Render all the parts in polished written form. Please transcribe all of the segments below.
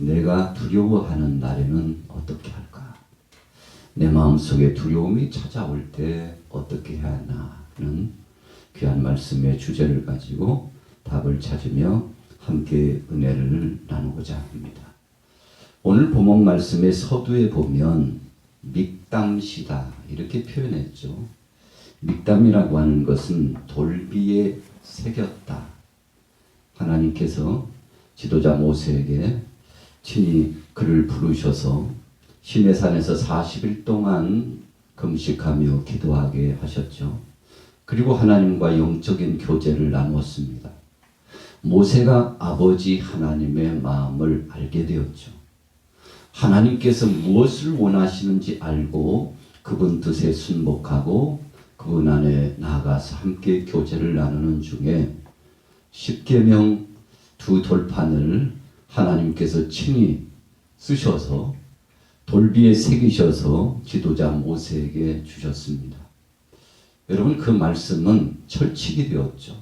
내가 두려워하는 날에는 어떻게 할까? 내 마음속에 두려움이 찾아올 때 어떻게 해야 하나는 귀한 말씀의 주제를 가지고 답을 찾으며 함께 은혜를 나누고자 합니다. 오늘 본문 말씀의 서두에 보면 믹담시다 이렇게 표현했죠. 믹담이라고 하는 것은 돌비에 새겼다. 하나님께서 지도자 모세에게 친히 그를 부르셔서 시내산에서 40일 동안 금식하며 기도하게 하셨죠. 그리고 하나님과 영적인 교제를 나누었습니다. 모세가 아버지 하나님의 마음을 알게 되었죠. 하나님께서 무엇을 원하시는지 알고 그분 뜻에 순복하고 그분 안에 나아가서 함께 교제를 나누는 중에 십계명 두 돌판을 하나님께서 친히 쓰셔서 돌비에 새기셔서 지도자 모세에게 주셨습니다. 여러분, 그 말씀은 철칙이 되었죠.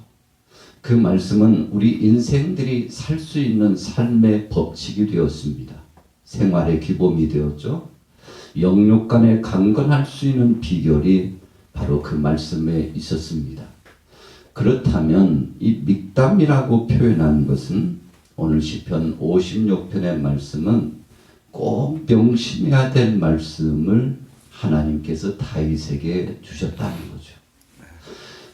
그 말씀은 우리 인생들이 살 수 있는 삶의 법칙이 되었습니다. 생활의 기본이 되었죠. 영육 간에 강건할 수 있는 비결이 바로 그 말씀에 있었습니다. 그렇다면 이 믹담이라고 표현한 것은 오늘 시편 56편의 말씀은 꼭 명심해야 될 말씀을 하나님께서 다윗에게 주셨다는 거죠.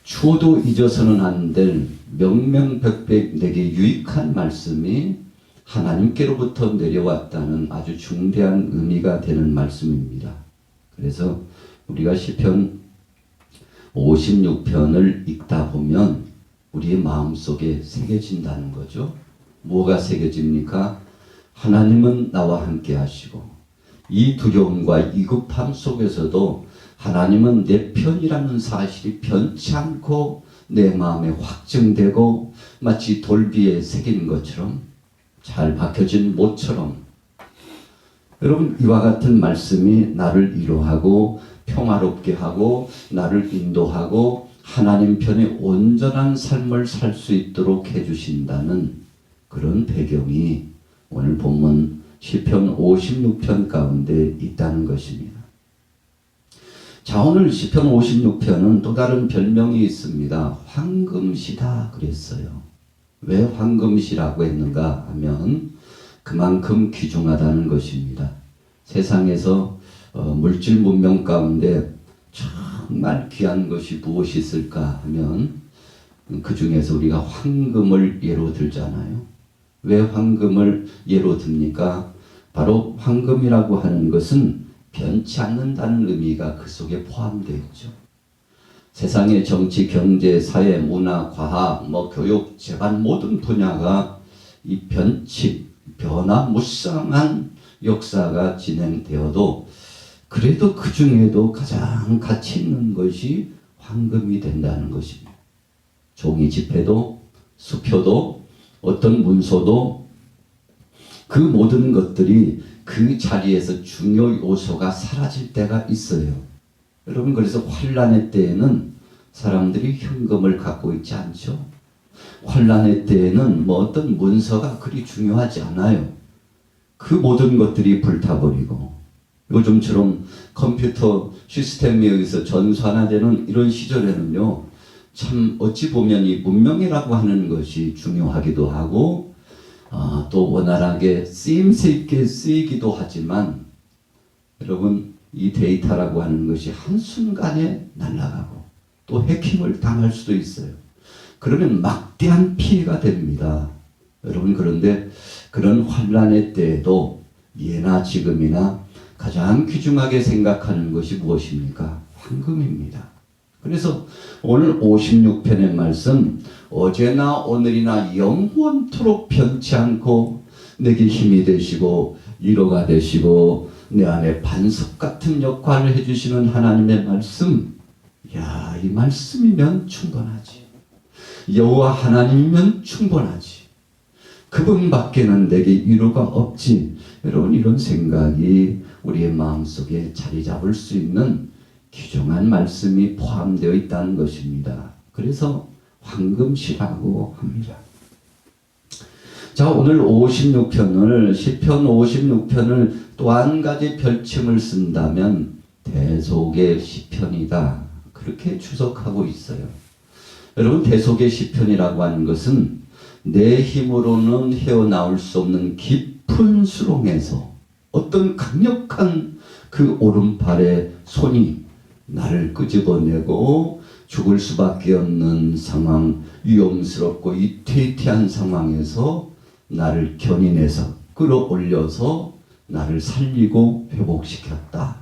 추호도 잊어서는 안 될 명명백백 내게 유익한 말씀이 하나님께로부터 내려왔다는 아주 중대한 의미가 되는 말씀입니다. 그래서 우리가 시편 56편을 읽다 보면 우리의 마음속에 새겨진다는 거죠. 뭐가 새겨집니까? 하나님은 나와 함께 하시고 이 두려움과 이급함 속에서도 하나님은 내 편이라는 사실이 변치 않고 내 마음에 확증되고 마치 돌비에 새긴 것처럼 잘 박혀진 못처럼 여러분, 이와 같은 말씀이 나를 위로하고 평화롭게 하고 나를 인도하고 하나님 편에 온전한 삶을 살 수 있도록 해주신다는 그런 배경이 오늘 본문 시편 56편 가운데 있다는 것입니다. 자, 오늘 시편 56편은 또 다른 별명이 있습니다. 황금시다 그랬어요. 왜 황금시라고 했는가 하면 그만큼 귀중하다는 것입니다. 세상에서 물질 문명 가운데 정말 귀한 것이 무엇이 있을까 하면 그 중에서 우리가 황금을 예로 들잖아요. 왜 황금을 예로 듭니까? 바로 황금이라고 하는 것은 변치 않는다는 의미가 그 속에 포함되어 있죠. 세상의 정치, 경제, 사회, 문화, 과학, 교육, 재반 모든 분야가 이 변화무쌍한 역사가 진행되어도 그래도 그 중에도 가장 가치 있는 것이 황금이 된다는 것입니다. 종이 지폐도 수표도 어떤 문서도 그 모든 것들이 그 자리에서 중요 요소가 사라질 때가 있어요. 여러분, 그래서 환란의 때에는 사람들이 현금을 갖고 있지 않죠. 환란의 때에는 어떤 문서가 그리 중요하지 않아요. 그 모든 것들이 불타버리고 요즘처럼 컴퓨터 시스템에 의해서 전산화되는 이런 시절에는요, 참 어찌 보면 이 문명이라고 하는 것이 중요하기도 하고 또 원활하게 쓰임새 있게 쓰이기도 하지만 여러분, 이 데이터라고 하는 것이 한순간에 날아가고 또 해킹을 당할 수도 있어요. 그러면 막대한 피해가 됩니다. 여러분, 그런데 그런 환란의 때에도 예나 지금이나 가장 귀중하게 생각하는 것이 무엇입니까? 황금입니다. 그래서 오늘 56편의 말씀, 어제나 오늘이나 영원토록 변치 않고 내게 힘이 되시고 위로가 되시고 내 안에 반석 같은 역할을 해주시는 하나님의 말씀, 이 말씀이면 충분하지. 여호와 하나님이면 충분하지. 그분밖에는 내게 위로가 없지. 여러분, 이런 생각이 우리의 마음속에 자리 잡을 수 있는 귀중한 말씀이 포함되어 있다는 것입니다. 그래서 황금시라고 합니다. 자, 오늘 56편을, 시편 56편을 또 한 가지 별칭을 쓴다면 대속의 시편이다. 그렇게 추석하고 있어요. 여러분, 대속의 시편이라고 하는 것은 내 힘으로는 헤어나올 수 없는 깊은 수렁에서 어떤 강력한 그 오른팔의 손이 나를 끄집어내고 죽을 수밖에 없는 상황, 위험스럽고 위태위태한 상황에서 나를 견인해서 끌어올려서 나를 살리고 회복시켰다.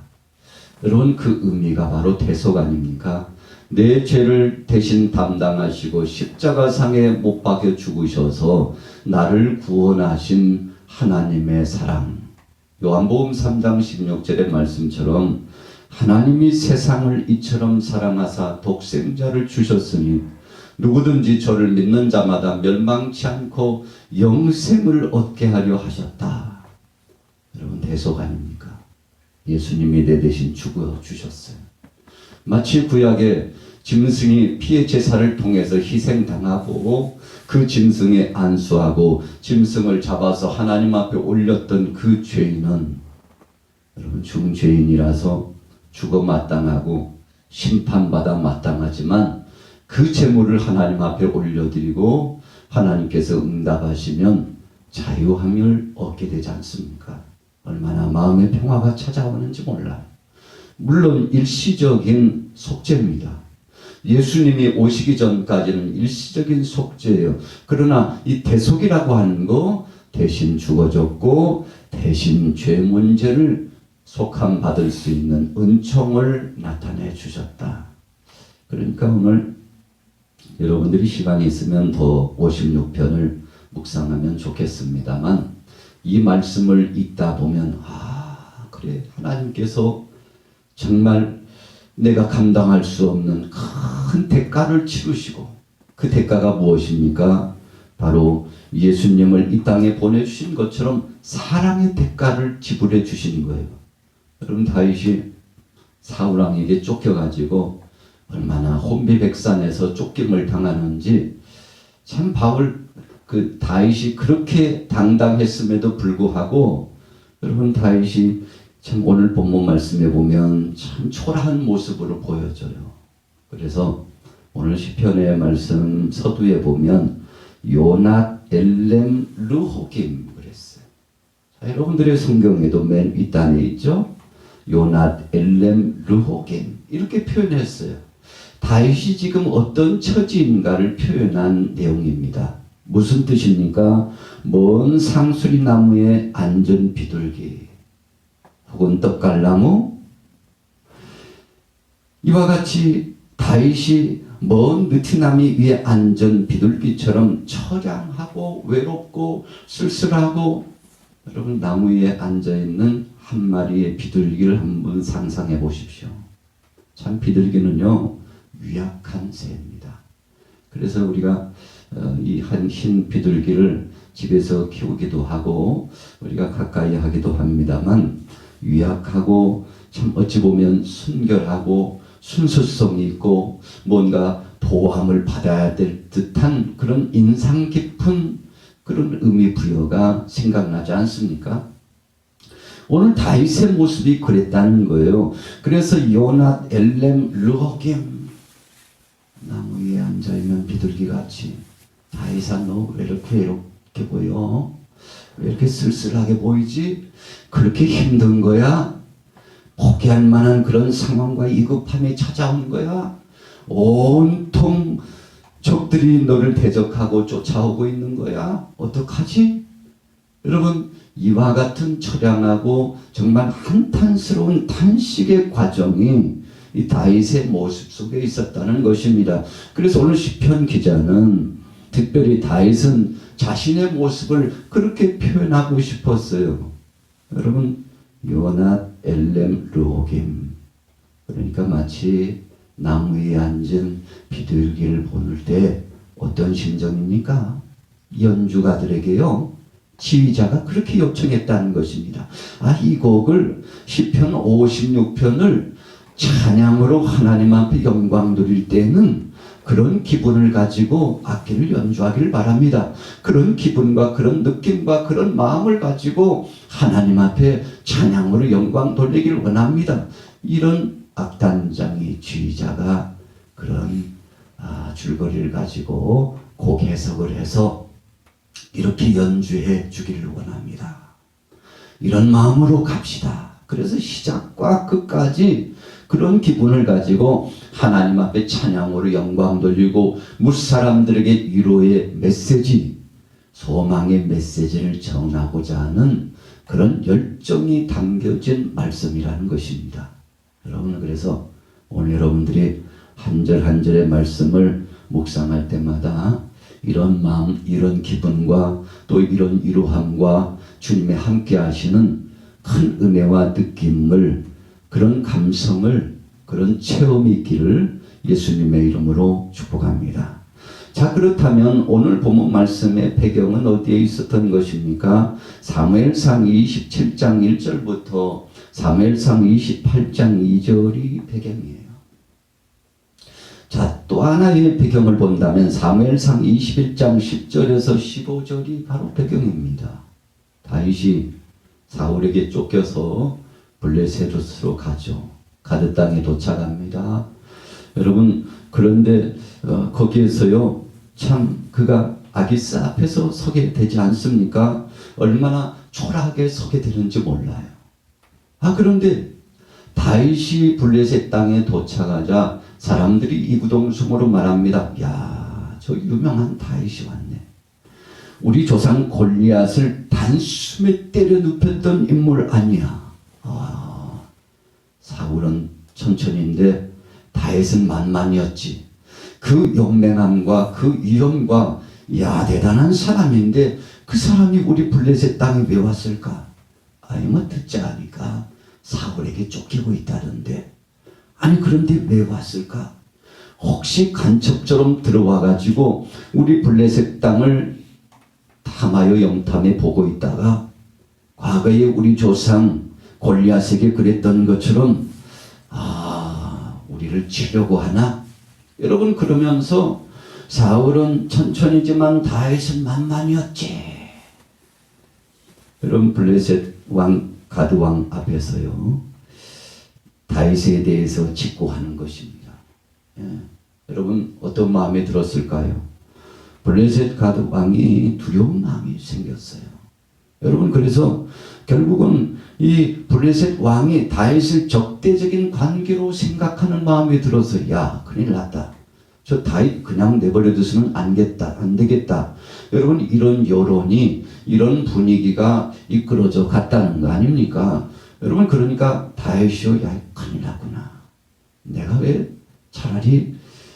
여러분, 그 의미가 바로 대속 아닙니까? 내 죄를 대신 담당하시고 십자가상에 못 박혀 죽으셔서 나를 구원하신 하나님의 사랑. 요한복음 3장 16절의 말씀처럼 하나님이 세상을 이처럼 사랑하사 독생자를 주셨으니 누구든지 저를 믿는 자마다 멸망치 않고 영생을 얻게 하려 하셨다. 여러분, 대속 아닙니까? 예수님이 내 대신 죽어 주셨어요. 마치 구약의 짐승이 피의 제사를 통해서 희생당하고 그 짐승에 안수하고 짐승을 잡아서 하나님 앞에 올렸던 그 죄인은 여러분 중죄인이라서 죽어 마땅하고 심판받아 마땅하지만 그 제물을 하나님 앞에 올려드리고 하나님께서 응답하시면 자유함을 얻게 되지 않습니까? 얼마나 마음의 평화가 찾아오는지 몰라요. 물론 일시적인 속죄입니다. 예수님이 오시기 전까지는 일시적인 속죄예요. 그러나 이 대속이라고 하는 거 대신 죽어졌고 대신 죄 문제를 속함 받을 수 있는 은총을 나타내 주셨다. 그러니까 오늘 여러분들이 시간이 있으면 더 56편을 묵상하면 좋겠습니다만 이 말씀을 읽다 보면 그래, 하나님께서 정말 내가 감당할 수 없는 큰 대가를 치르시고 그 대가가 무엇입니까? 바로 예수님을 이 땅에 보내주신 것처럼 사랑의 대가를 지불해 주신 거예요. 여러분, 다윗이 사울왕에게 쫓겨가지고 얼마나 혼비백산에서 쫓김을 당하는지 참 다윗이 그렇게 당당했음에도 불구하고 여러분, 다윗이 참 오늘 본문 말씀에 보면 참 초라한 모습으로 보여져요. 그래서 오늘 시편의 말씀 서두에 보면 요낫 엘렘 르호김 그랬어요. 자, 여러분들의 성경에도 맨 윗단에 있죠. 요낫 엘렘 르호김 이렇게 표현했어요. 다윗이 지금 어떤 처지인가를 표현한 내용입니다. 무슨 뜻입니까? 먼 상수리 나무에 앉은 비둘기 혹은 떡갈나무, 이와 같이 다윗이 먼 느티나무 위에 앉은 비둘기처럼 처량하고 외롭고 쓸쓸하고, 여러분 나무 위에 앉아있는 한 마리의 비둘기를 한번 상상해 보십시오. 참 비둘기는요 유약한 새입니다. 그래서 우리가 이 한 흰 비둘기를 집에서 키우기도 하고 우리가 가까이 하기도 합니다만 유약하고 참 어찌 보면 순결하고 순수성이 있고 뭔가 보호함을 받아야 될 듯한 그런 인상 깊은 그런 의미 부여가 생각나지 않습니까? 오늘 다윗의 모습이 그랬다는 거예요. 그래서 요낫 엘렘 르호김, 나무 위에 앉아있는 비둘기같이, 다윗아 너 왜 이렇게 외롭게 보여? 왜 이렇게 쓸쓸하게 보이지? 그렇게 힘든 거야? 포기할 만한 그런 상황과 위급함이 찾아온 거야? 온통 적들이 너를 대적하고 쫓아오고 있는 거야? 어떡하지? 여러분, 이와 같은 처량하고 정말 한탄스러운 탄식의 과정이 이 다윗의 모습 속에 있었다는 것입니다. 그래서 오늘 시편 기자는 특별히 다윗은 자신의 모습을 그렇게 표현하고 싶었어요. 여러분, 요낫 엘렘 르호김, 그러니까 마치 나무 위에 앉은 비둘기를 보는 때 어떤 심정입니까? 연주가들에게요 지휘자가 그렇게 요청했다는 것입니다. 이 곡을 시편 56편을 찬양으로 하나님 앞에 영광 드릴 때는 그런 기분을 가지고 악기를 연주하기를 바랍니다. 그런 기분과 그런 느낌과 그런 마음을 가지고 하나님 앞에 찬양으로 영광 돌리기를 원합니다. 이런 악단장이 지휘자가 그런 줄거리를 가지고 곡 해석을 해서 이렇게 연주해 주기를 원합니다. 이런 마음으로 갑시다. 그래서 시작과 끝까지 그런 기분을 가지고 하나님 앞에 찬양으로 영광 돌리고 무사람들에게 위로의 메시지, 소망의 메시지를 전하고자 하는 그런 열정이 담겨진 말씀이라는 것입니다. 여러분, 그래서 오늘 여러분들이 한 절 한 절의 말씀을 묵상할 때마다 이런 마음, 이런 기분과 또 이런 위로함과 주님의 함께 하시는 큰 은혜와 느낌을, 그런 감성을, 그런 체험이 있기를 예수님의 이름으로 축복합니다. 자, 그렇다면 오늘 본문 말씀의 배경은 어디에 있었던 것입니까? 사무엘상 27장 1절부터 사무엘상 28장 2절이 배경이에요. 자, 또 하나의 배경을 본다면 사무엘상 21장 10절에서 15절이 바로 배경입니다. 다윗이 사울에게 쫓겨서 블레셋으로 가죠. 가드 땅에 도착합니다. 여러분, 그런데 거기에서요, 참 그가 아기스 앞에서 서게 되지 않습니까? 얼마나 초라하게 서게 되는지 몰라요. 그런데 다윗이 블레셋 땅에 도착하자 사람들이 이구동성으로 말합니다. 야, 저 유명한 다윗이 왔네. 우리 조상 골리앗을 단숨에 때려 눕혔던 인물 아니야. 사울은 천천히인데 다윗은 만만이었지. 그 용맹함과 그 위엄과, 야, 대단한 사람인데 그 사람이 우리 블레셋 땅에 왜 왔을까? 뭐 듣자 하니까 사울에게 쫓기고 있다던데. 그런데 왜 왔을까? 혹시 간첩처럼 들어와 가지고 우리 블레셋 땅을 탐하여 영탐해 보고 있다가 과거에 우리 조상 골리앗에게 그랬던 것처럼 우리를 치려고 하나? 여러분, 그러면서 사울은 천천히지만 다윗은 만만이었지. 여러분, 블레셋 왕 가드 왕 앞에서요, 다윗에 대해서 직고하는 것입니다. 여러분, 어떤 마음이 들었을까요? 블레셋 가드 왕이 두려운 마음이 생겼어요. 여러분, 그래서 결국은 이 블레셋 왕이 다윗을 적대적인 관계로 생각하는 마음이 들어서, 야, 큰일 났다. 저 다윗 그냥 내버려둬서는 안 되겠다. 여러분, 이런 여론이, 이런 분위기가 이끌어져 갔다는 거 아닙니까? 여러분, 그러니까 다윗이요, 야, 큰일 났구나. 내가 왜 차라리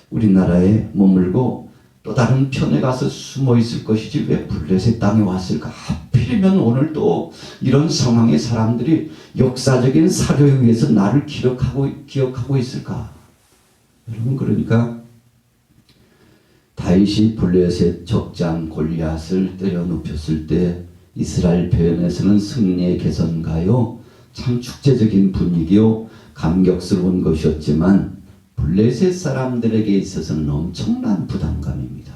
우리나라에 머물고 또 다른 편에 가서 숨어 있을 것이지 왜 블레셋 땅에 왔을까? 하필이면 오늘 또 이런 상황의 사람들이 역사적인 사료에 의해서 나를 기억하고 있을까? 여러분, 그러니까 다윗이 블레셋 적장 골리앗을 때려 눕혔을 때 이스라엘 표현에서는 승리의 개선가요, 참 축제적인 분위기요, 감격스러운 것이었지만 블레셋 사람들에게 있어서는 엄청난 부담감입니다.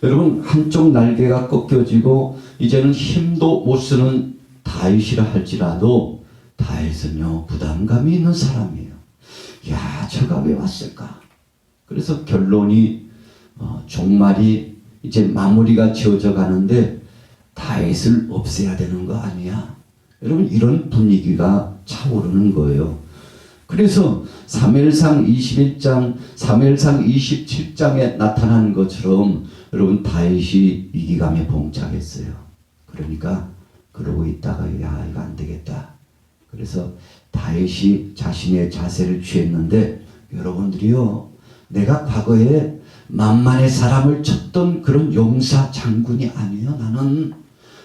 여러분, 한쪽 날개가 꺾여지고 이제는 힘도 못 쓰는 다윗이라 할지라도 다윗은요, 부담감이 있는 사람이에요. 야, 저가 왜 왔을까? 그래서 결론이 종말이 이제 마무리가 지어져 가는데 다윗을 없애야 되는 거 아니야? 여러분, 이런 분위기가 차오르는 거예요. 그래서 사무엘상 21장, 사무엘상 27장에 나타난 것처럼 여러분, 다윗이 위기감에 봉착했어요. 그러니까 그러고 있다가, 야, 이거 안 되겠다. 그래서 다윗이 자신의 자세를 취했는데, 여러분들이요, 내가 과거에 만만의 사람을 쳤던 그런 용사 장군이 아니에요.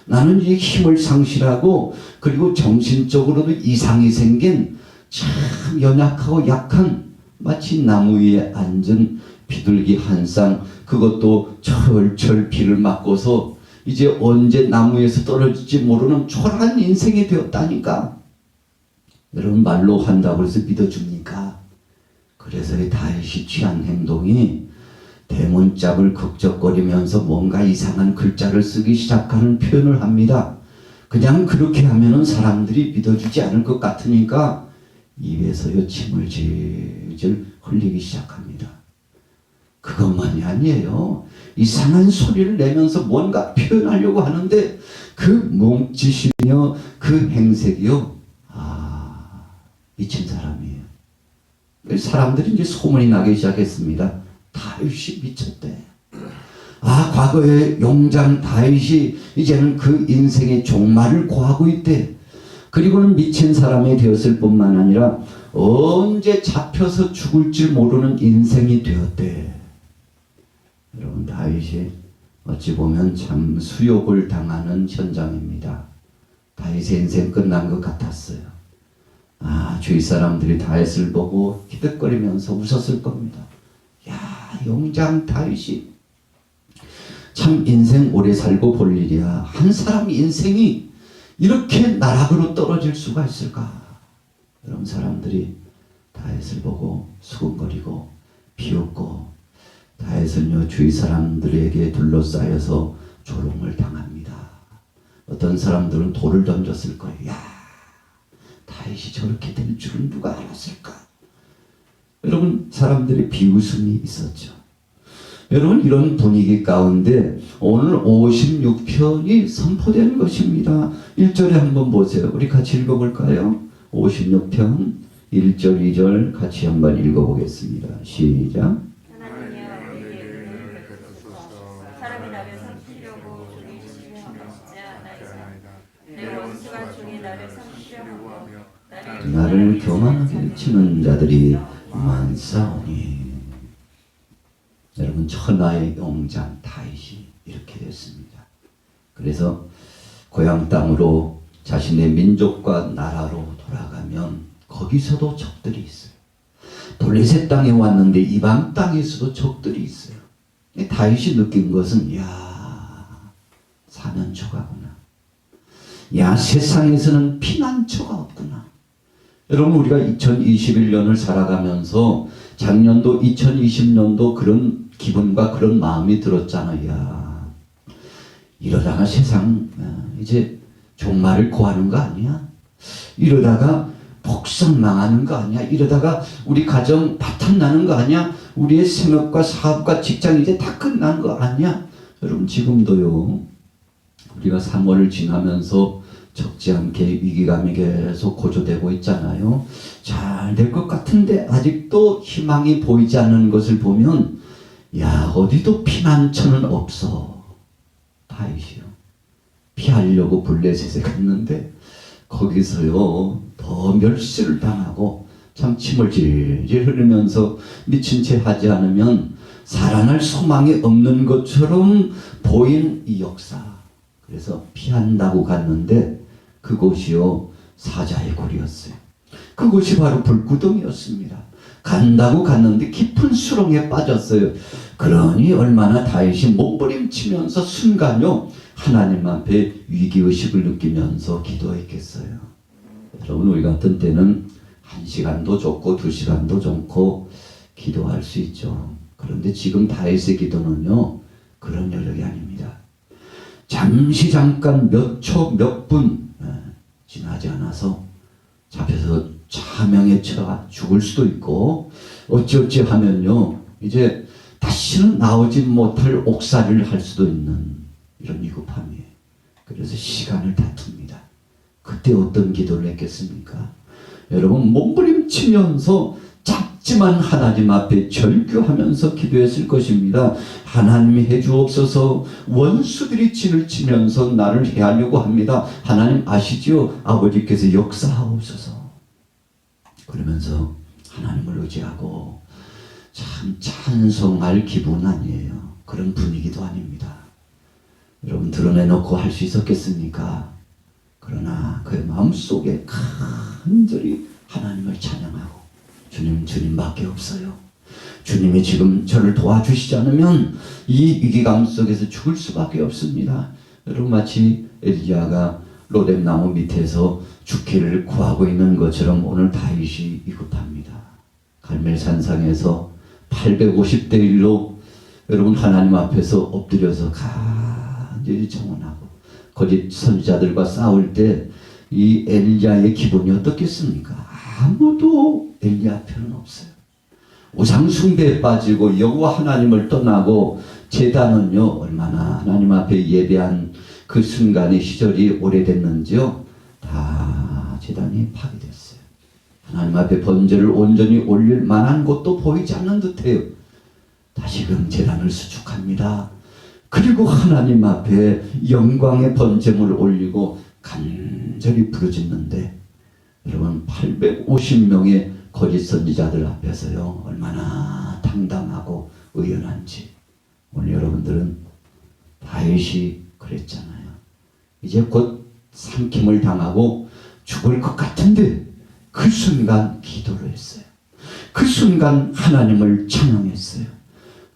나는 이 힘을 상실하고, 그리고 정신적으로도 이상이 생긴 참 연약하고 약한, 마치 나무 위에 앉은 비둘기 한 쌍, 그것도 철철 비를 맞고서 이제 언제 나무에서 떨어질지 모르는 초라한 인생이 되었다니까. 여러분, 말로 한다고 해서 믿어줍니까? 그래서 이 다윗이 취한 행동이 대문짝을 극적거리면서 뭔가 이상한 글자를 쓰기 시작하는 표현을 합니다. 그냥 그렇게 하면은 사람들이 믿어주지 않을 것 같으니까 입에서요 침을 질질 흘리기 시작합니다. 그것만이 아니에요. 이상한 소리를 내면서 뭔가 표현하려고 하는데 그 몸짓이며 그 행색이요, 미친 사람이에요. 사람들이 이제 소문이 나기 시작했습니다. 다윗이 미쳤대. 과거에 용장 다윗이 이제는 그 인생의 종말을 고하고 있대. 그리고는 미친 사람이 되었을 뿐만 아니라 언제 잡혀서 죽을 줄 모르는 인생이 되었대. 여러분, 다윗이 어찌 보면 참 수욕을 당하는 현장입니다. 다윗의 인생 끝난 것 같았어요. 주위 사람들이 다윗을 보고 히득거리면서 웃었을 겁니다. 야, 용장 다윗이 참 인생 오래 살고 볼 일이야. 한 사람 인생이 이렇게 나락으로 떨어질 수가 있을까? 여러분, 사람들이 다윗을 보고 수근거리고 비웃고, 다윗은요 주위 사람들에게 둘러싸여서 조롱을 당합니다. 어떤 사람들은 돌을 던졌을 거예요. 야, 다윗이 저렇게 될 줄은 누가 알았을까? 여러분, 사람들의 비웃음이 있었죠. 여러분, 이런 분위기 가운데 오늘 56편이 선포되는 것입니다. 1절에 한번 보세요. 우리 같이 읽어볼까요? 56편 1절 2절 같이 한번 읽어보겠습니다. 시작. 사람이 나를 삼키려고 종이 치며 어찌 하나이까. 내 원수가 종이 나를 삼키려 하고 나를 교만하게 치는 자들이 많사오니. 여러분, 천하의 용장 다윗이 이렇게 됐습니다. 그래서 고향 땅으로 자신의 민족과 나라로 돌아가면 거기서도 적들이 있어요. 블레셋 땅에 왔는데 이방 땅에서도 적들이 있어요. 다윗이 느낀 것은, 사면초가구나. 세상에서는 피난처가 없구나. 여러분, 우리가 2021년을 살아가면서 작년도 2020년도 그런 기분과 그런 마음이 들었잖아요. 이러다가 세상 이제 종말을 고하는 거 아니야? 이러다가 폭삭 망하는 거 아니야? 이러다가 우리 가정 파탄나는 거 아니야? 우리의 생업과 사업과 직장 이제 다 끝난 거 아니야? 여러분, 지금도요 우리가 3월을 지나면서 적지 않게 위기감이 계속 고조되고 있잖아요. 잘 될 것 같은데 아직도 희망이 보이지 않는 것을 보면, 어디도 피난처는 없어. 다윗이요, 피하려고 블레셋에 갔는데 거기서요 더 멸시를 당하고 참 침을 질질 흘리면서 미친 채 하지 않으면 살아날 소망이 없는 것처럼 보인 이 역사. 그래서 피한다고 갔는데 그곳이요 사자의 굴이었어요. 그곳이 바로 불구덩이였습니다. 간다고 갔는데 깊은 수렁에 빠졌어요. 그러니 얼마나 다윗이 몸부림치면서 순간요 하나님 앞에 위기의식을 느끼면서 기도했겠어요. 여러분, 우리 같은 때는 1시간도 좋고 2시간도 좋고 기도할 수 있죠. 그런데 지금 다윗의 기도는요 그런 여력이 아닙니다. 잠깐 몇 초 몇 분 지나지 않아서 잡혀서 차명에 처해 죽을 수도 있고, 어찌어찌 하면요 이제 다시는 나오지 못할 옥살이를 할 수도 있는 이런 위급함이에요. 그래서 시간을 다툽니다. 그때 어떤 기도를 했겠습니까? 여러분, 몸부림치면서 작지만 하나님 앞에 절규하면서 기도했을 것입니다. 하나님이 해주옵소서. 원수들이 진을 치면서 나를 해하려고 합니다. 하나님 아시지요? 아버지께서 역사하옵소서. 그러면서 하나님을 의지하고, 참 찬송할 기분 아니에요. 그런 분위기도 아닙니다. 여러분, 드러내놓고 할 수 있었겠습니까? 그러나 그의 마음속에 간절히 하나님을 찬양하고, 주님밖에 없어요. 주님이 지금 저를 도와주시지 않으면 이 위기감 속에서 죽을 수밖에 없습니다. 여러분, 마치 엘리야가 로뎀나무 밑에서 죽기를 구하고 있는 것처럼 오늘 다윗이 위급합니다. 갈멜산상에서 850대 1로 여러분 하나님 앞에서 엎드려서 간절히 청원하고 거짓 선지자들과 싸울 때 이 엘리야의 기분이 어떻겠습니까? 아무도 엘리야 편은 없어요. 우상 숭배에 빠지고 여호와 하나님을 떠나고 제단은요 얼마나 하나님 앞에 예배한 그 순간의 시절이 오래됐는지요 다 제단이 파괴됐어요. 하나님 앞에 번제를 온전히 올릴 만한 곳도 보이지 않는 듯해요. 다시금 제단을 수축합니다. 그리고 하나님 앞에 영광의 번제물을 올리고 간절히 부르짖는데 여러분 850명의 거짓 선지자들 앞에서요 얼마나 당당하고 의연한지 오늘 여러분들은 다윗이 그랬잖아요. 이제 곧 삼킴을 당하고 죽을 것 같은데 그 순간 기도를 했어요. 그 순간 하나님을 찬양했어요.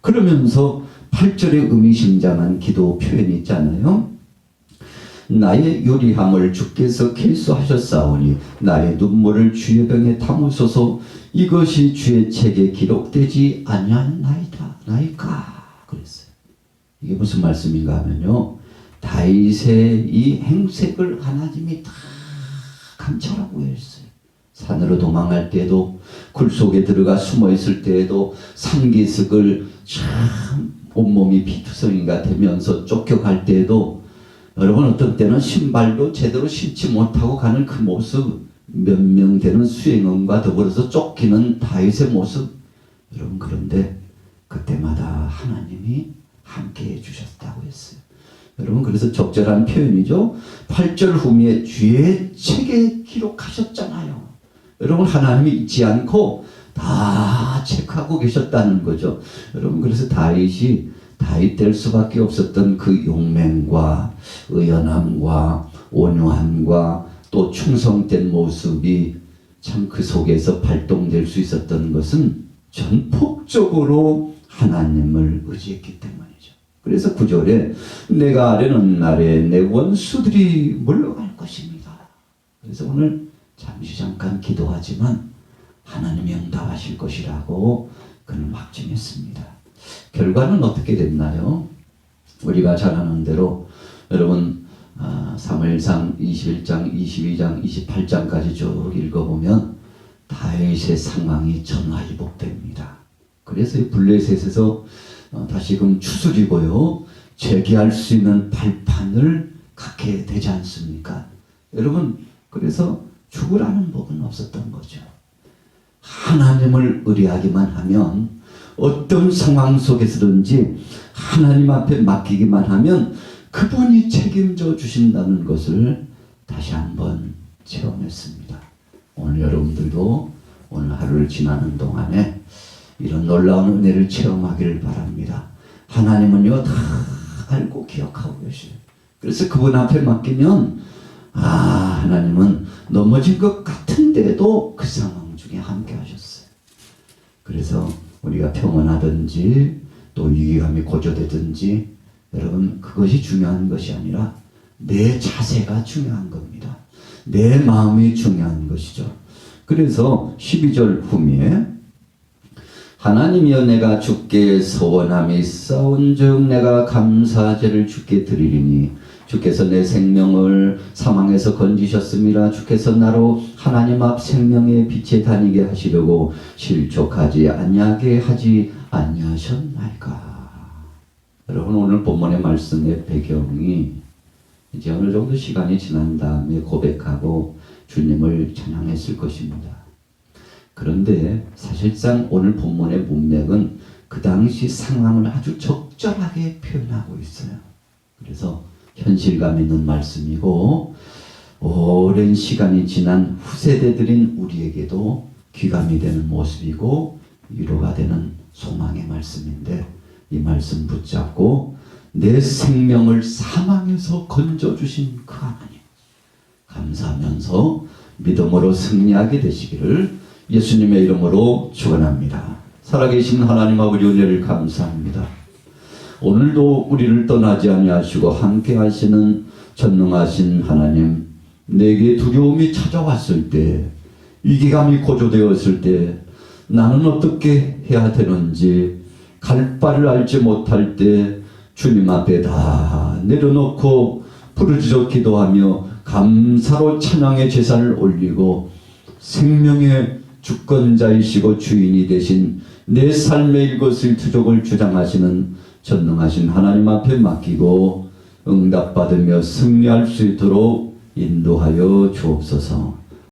그러면서 8절에 의미심장한 기도 표현이 있잖아요. 나의 유리함을 주께서 계수하셨사오니 나의 눈물을 주의 병에 담으소서. 이것이 주의 책에 기록되지 아니하나이까 그랬어요. 이게 무슨 말씀인가 하면요 다윗의 이 행색을 하나님이 다 감찰하고 있어요. 산으로 도망할 때에도 굴 속에 들어가 숨어 있을 때에도 산기슭을 참 온몸이 피투성이가 되면서 쫓겨갈 때에도 여러분 어떤 때는 신발도 제대로 신지 못하고 가는 그 모습, 몇 명 되는 수행원과 더불어서 쫓기는 다윗의 모습. 여러분 그런데 그때마다 하나님이 함께해 주셨다고 했어요. 여러분 그래서 적절한 표현이죠. 8절 후미에 주의 책에 기록하셨잖아요. 여러분 하나님이 잊지 않고 다 체크하고 계셨다는 거죠. 여러분 그래서 다윗이 다윗 될 수밖에 없었던 그 용맹과 의연함과 온유함과 또 충성된 모습이 참 그 속에서 발동될 수 있었던 것은 전폭적으로 하나님을 의지했기 때문이죠. 그래서 9절에 내가 아뢰는 날에 내 원수들이 물러갈 것입니다. 그래서 오늘 잠깐 기도하지만 하나님이 응답하실 것이라고 그는 확증했습니다. 결과는 어떻게 됐나요? 우리가 잘 아는 대로 여러분 사무엘상 21장, 22장, 28장까지 쭉 읽어보면 다윗의 상황이 전화위복됩니다. 그래서 블레셋에서 다시금 추스리고요 재기할 수 있는 발판을 갖게 되지 않습니까? 여러분 그래서 죽으라는 법은 없었던 거죠. 하나님을 의뢰하기만 하면 어떤 상황 속에서든지 하나님 앞에 맡기기만 하면 그분이 책임져 주신다는 것을 다시 한번 체험했습니다. 오늘 여러분들도 오늘 하루를 지나는 동안에 이런 놀라운 은혜를 체험하기를 바랍니다. 하나님은요 다 알고 기억하고 계셔요. 그래서 그분 앞에 맡기면 하나님은 넘어진 것 같은데도 그 상황 중에 함께 하셨어요. 그래서 우리가 평온하든지 또 위기감이 고조되든지 여러분 그것이 중요한 것이 아니라 내 자세가 중요한 겁니다. 내 마음이 중요한 것이죠. 그래서 12절 후미에 하나님이여 내가 주께 서원함이 있사온즉 내가 감사제를 주께 드리리니 주께서 내 생명을 사망에서 건지셨음이라. 주께서 나로 하나님 앞 생명의 빛에 다니게 하시려고 실족하지 아니하게 하지 아니하셨나이까. 여러분 오늘 본문의 말씀의 배경이 이제 어느 정도 시간이 지난 다음에 고백하고 주님을 찬양했을 것입니다. 그런데 사실상 오늘 본문의 문맥은 그 당시 상황을 아주 적절하게 표현하고 있어요. 그래서 현실감 있는 말씀이고 오랜 시간이 지난 후세대들인 우리에게도 귀감이 되는 모습이고 위로가 되는 소망의 말씀인데 이 말씀 붙잡고 내 생명을 사망에서 건져주신 그 하나님 감사하면서 믿음으로 승리하게 되시기를 예수님의 이름으로 축원합니다. 살아계신 하나님 아버지 은혜를 감사합니다. 오늘도 우리를 떠나지 아니하시고 함께 하시는 전능하신 하나님, 내게 두려움이 찾아왔을 때, 위기감이 고조되었을 때 나는 어떻게 해야 되는지 갈 바를 알지 못할 때 주님 앞에 다 내려놓고 부르짖어 기도하며 감사로 찬양의 제사를 올리고 생명의 주권자이시고 주인이 되신 내 삶의 일거수일투족을 주장하시는 전능하신 하나님 앞에 맡기고 응답받으며 승리할 수 있도록 인도하여 주옵소서.